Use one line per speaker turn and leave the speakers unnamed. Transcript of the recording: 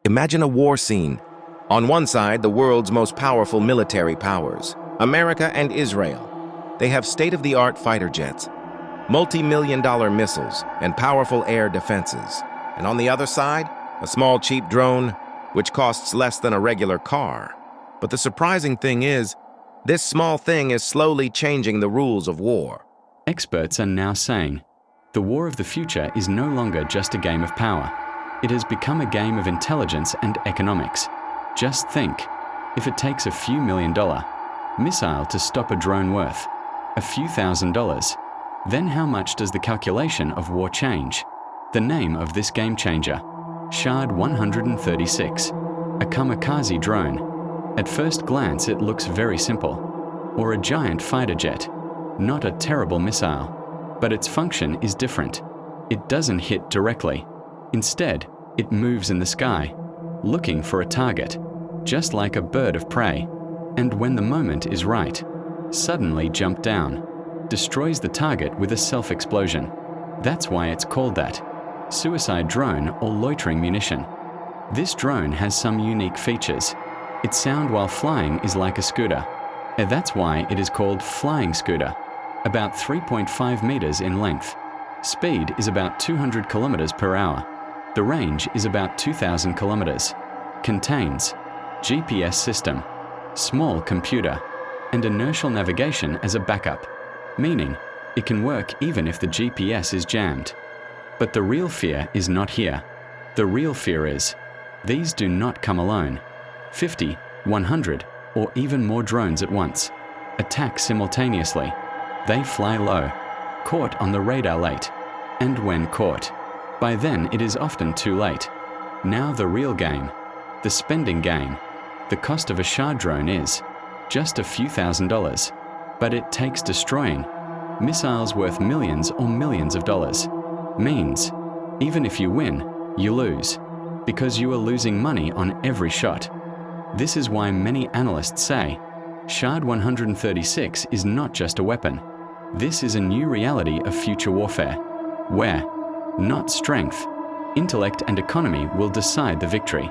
Imagine a war scene. On one side, the world's most powerful military powers, America and Israel. They have state-of-the-art fighter jets, multi-million-dollar missiles, and powerful air defenses. And on the other side, a small cheap drone, which costs less than a regular car. But the surprising thing is, this small thing is slowly changing the rules of war.
Experts are now saying, the war of the future is no longer just a game of power. It has become a game of intelligence and economics. Just think, if it takes a few $1 million missile to stop a drone worth a few $1,000s, then how much does the calculation of war change? The name of this game changer, Shard 136, a kamikaze drone. At first glance it looks very simple, or a giant fighter jet, not a terrible missile. But its function is different. It doesn't hit directly. Instead, it moves in the sky, looking for a target, just like a bird of prey, and when the moment is right, suddenly jump down, destroys the target with a self-explosion. That's why it's called that, suicide drone or loitering munition. This drone has some unique features. Its sound while flying is like a scooter, and that's why it is called flying scooter. About 3.5 meters in length. Speed is about 200 kilometers per hour. The range is about 2,000 kilometers. Contains GPS system, small computer, and inertial navigation as a backup, meaning it can work even if the GPS is jammed. But the real fear is not here. The real fear is, these do not come alone. 50, 100, or even more drones at once. Attack simultaneously. They fly low, caught on the radar late, and when caught, by then it is often too late. Now the real game, the spending game. The cost of a Shard drone is just a few $1,000s, but it takes destroying missiles worth millions or millions of dollars. Means, even if you win, you lose, because you are losing money on every shot. This is why many analysts say, Shard 136 is not just a weapon. This is a new reality of future warfare, where, not strength, intellect and economy will decide the victory.